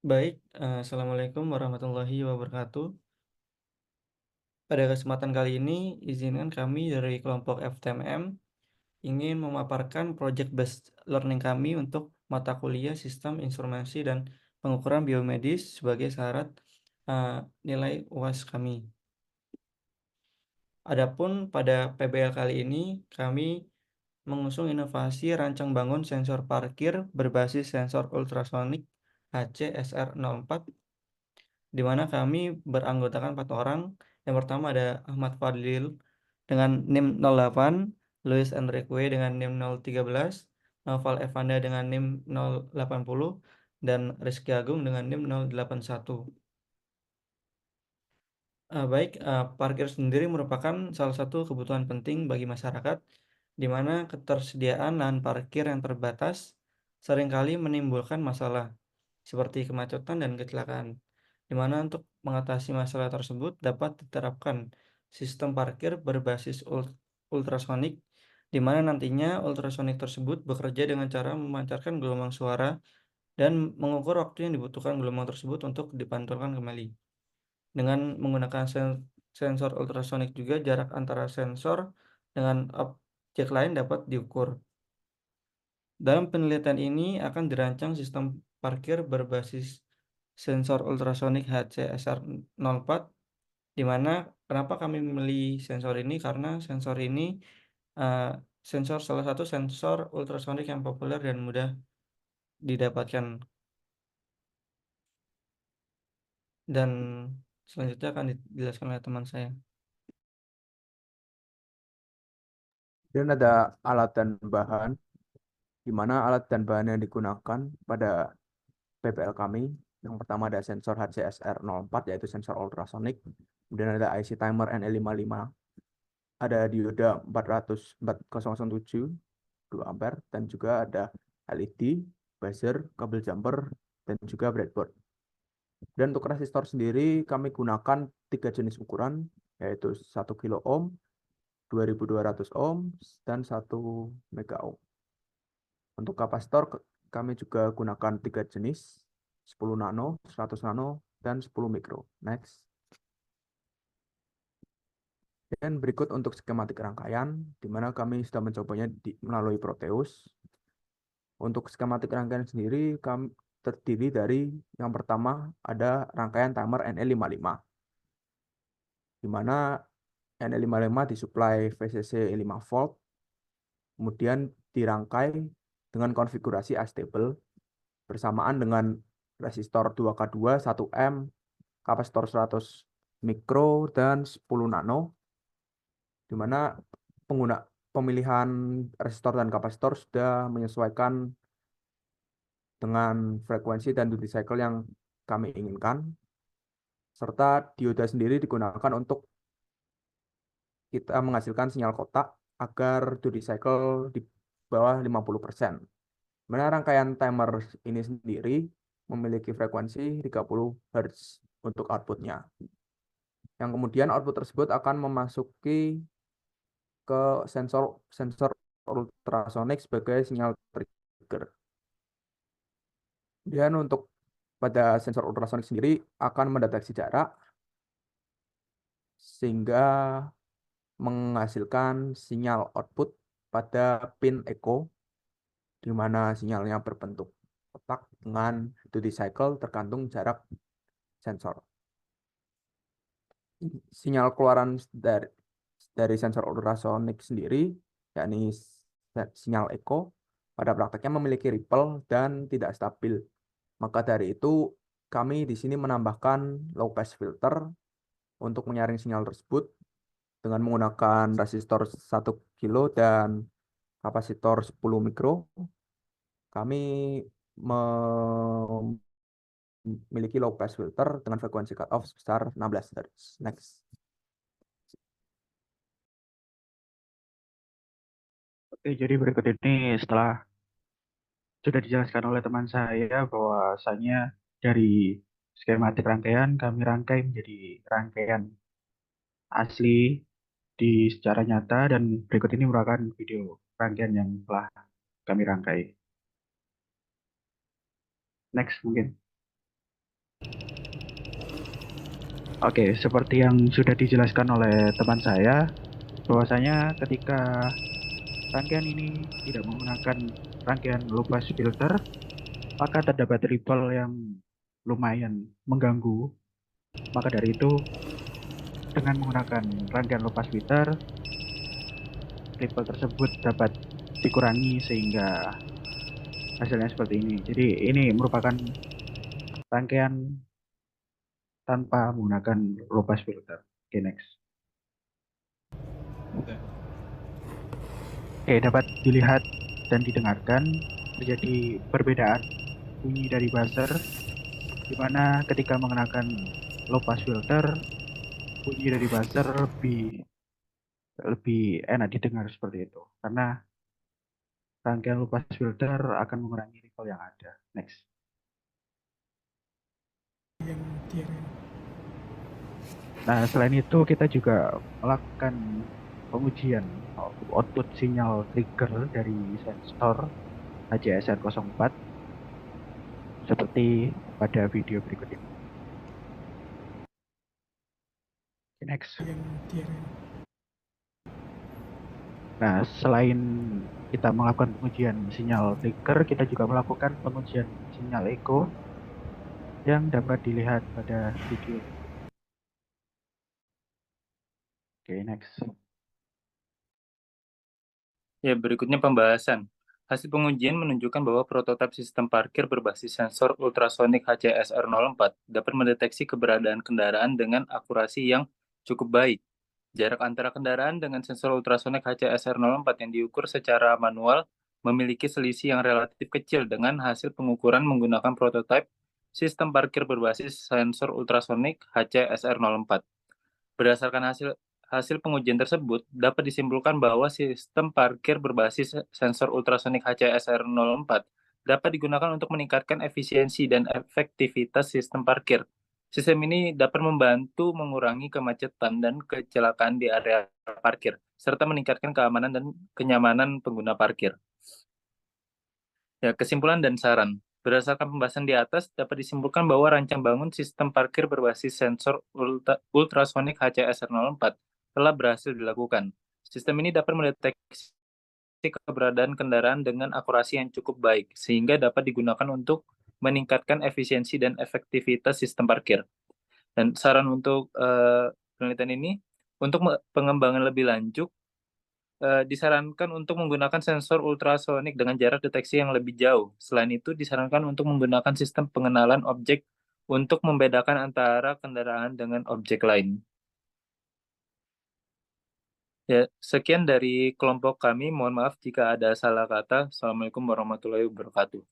Baik, assalamualaikum warahmatullahi wabarakatuh. Pada kesempatan kali ini, izinkan kami dari kelompok FTMM ingin memaparkan project based learning kami untuk mata kuliah Sistem Informasi dan Pengukuran Biomedis sebagai syarat nilai UAS kami. Adapun pada PBL kali ini, kami mengusung inovasi rancang bangun sensor parkir berbasis sensor ultrasonik HCSR04, di mana kami beranggotakan 4 orang. Yang pertama ada Ahmad Fadlil dengan NIM 08, Luis Enrique dengan NIM 013, Noval Evanda dengan NIM 080, dan Rizky Agung dengan NIM 081. Parkir sendiri merupakan salah satu kebutuhan penting bagi masyarakat, di mana ketersediaan lahan parkir yang terbatas seringkali menimbulkan masalah seperti kemacetan dan kecelakaan, di mana untuk mengatasi masalah tersebut dapat diterapkan sistem parkir berbasis ultrasonik, di mana nantinya ultrasonik tersebut bekerja dengan cara memancarkan gelombang suara dan mengukur waktu yang dibutuhkan gelombang tersebut untuk dipantulkan kembali. Dengan menggunakan sensor ultrasonik juga jarak antara sensor dengan objek lain dapat diukur. Dalam penelitian ini akan dirancang sistem parkir berbasis sensor ultrasonik HCSR04, di mana kenapa kami memilih sensor ini karena sensor ini uh, salah satu sensor ultrasonik yang populer dan mudah didapatkan, dan selanjutnya akan dijelaskan oleh teman saya. Dan ada alat dan bahan, di mana alat dan bahan yang digunakan pada PPL kami. Yang pertama ada sensor HCSR04, yaitu sensor ultrasonik. Kemudian ada IC timer NE55, ada dioda 4007 2 ampere, dan juga ada LED, buzzer, kabel jumper, dan juga breadboard. Dan untuk resistor sendiri kami gunakan 3 jenis ukuran, yaitu 1 kilo ohm, 2200 ohm, dan 1 mega ohm. Untuk kapasitor kami juga gunakan 3 jenis, 10 nano, 100 nano, dan 10 mikro. Next. Dan berikut untuk skematik rangkaian, di mana kami sudah mencobanya melalui Proteus. Untuk skematik rangkaian sendiri, kami terdiri dari yang pertama ada rangkaian timer NE55, di mana NE55 disuplai VCC 5 volt, kemudian dirangkai dengan konfigurasi astable bersamaan dengan resistor 2K2 1 M, kapasitor 100 mikro, dan 10 nano, di mana pengguna pemilihan resistor dan kapasitor sudah menyesuaikan dengan frekuensi dan duty cycle yang kami inginkan, serta dioda sendiri digunakan untuk kita menghasilkan sinyal kotak agar duty cycle di bawah 50%. Mana rangkaian timer ini sendiri memiliki frekuensi 30 Hz untuk outputnya. Yang kemudian output tersebut akan memasuki ke sensor sensor ultrasonik sebagai sinyal trigger. Dan untuk pada sensor ultrasonik sendiri akan mendeteksi jarak sehingga menghasilkan sinyal output pada pin echo, di mana sinyalnya berbentuk kotak dengan duty cycle tergantung jarak sensor. Sinyal keluaran dari sensor ultrasonik sendiri, yakni sinyal echo, pada prakteknya memiliki ripple dan tidak stabil. Maka dari itu, kami di sini menambahkan low pass filter untuk menyaring sinyal tersebut dengan menggunakan resistor 1 kilo dan kapasitor 10 mikro. Kami memiliki low pass filter dengan frekuensi cutoff sebesar 16 Hz. Next. Oke, jadi berikut ini setelah sudah dijelaskan oleh teman saya bahwasanya dari skematik rangkaian kami rangkai menjadi rangkaian asli di secara nyata dan berikut ini merupakan video rangkaian yang telah kami rangkai. Next mungkin. Oke, seperti yang sudah dijelaskan oleh teman saya, bahwasanya ketika rangkaian ini tidak menggunakan rangkaian low pass filter, maka terdapat ripple yang lumayan mengganggu. Maka dari itu, dengan menggunakan rangkaian low pass filter, ripple tersebut dapat dikurangi sehingga hasilnya seperti ini. Jadi ini merupakan rangkaian tanpa menggunakan low pass filter. Oke, next. Oke, dapat dilihat dan didengarkan terjadi perbedaan bunyi dari buzzer, di mana ketika menggunakan low pass filter, bunyi dari buzzer lebih enak didengar seperti itu. Karena rangkaian low pass filter akan mengurangi ripple yang ada. Next. Nah, selain itu kita juga melakukan pengujian output sinyal trigger dari sensor HCSR04 seperti pada video berikut ini. Next. Nah, selain kita melakukan pengujian sinyal trigger, kita juga melakukan pengujian sinyal echo yang dapat dilihat pada video. Oke, next. Ya, berikutnya pembahasan. Hasil pengujian menunjukkan bahwa prototipe sistem parkir berbasis sensor ultrasonik HCSR04 dapat mendeteksi keberadaan kendaraan dengan akurasi yang cukup baik. Jarak antara kendaraan dengan sensor ultrasonik HCSR04 yang diukur secara manual memiliki selisih yang relatif kecil dengan hasil pengukuran menggunakan prototipe sistem parkir berbasis sensor ultrasonik HCSR04. Berdasarkan hasil pengujian tersebut, dapat disimpulkan bahwa sistem parkir berbasis sensor ultrasonik HCSR04 dapat digunakan untuk meningkatkan efisiensi dan efektivitas sistem parkir. Sistem ini dapat membantu mengurangi kemacetan dan kecelakaan di area parkir, serta meningkatkan keamanan dan kenyamanan pengguna parkir. Ya, kesimpulan dan saran. Berdasarkan pembahasan di atas, dapat disimpulkan bahwa rancang bangun sistem parkir berbasis sensor ultrasonik HCSR04 telah berhasil dilakukan. Sistem ini dapat mendeteksi keberadaan kendaraan dengan akurasi yang cukup baik, sehingga dapat digunakan untuk meningkatkan efisiensi dan efektivitas sistem parkir. Dan saran untuk penelitian ini, untuk pengembangan lebih lanjut, disarankan untuk menggunakan sensor ultrasonik dengan jarak deteksi yang lebih jauh. Selain itu, disarankan untuk menggunakan sistem pengenalan objek untuk membedakan antara kendaraan dengan objek lain. Ya, sekian dari kelompok kami. Mohon maaf jika ada salah kata. Assalamualaikum warahmatullahi wabarakatuh.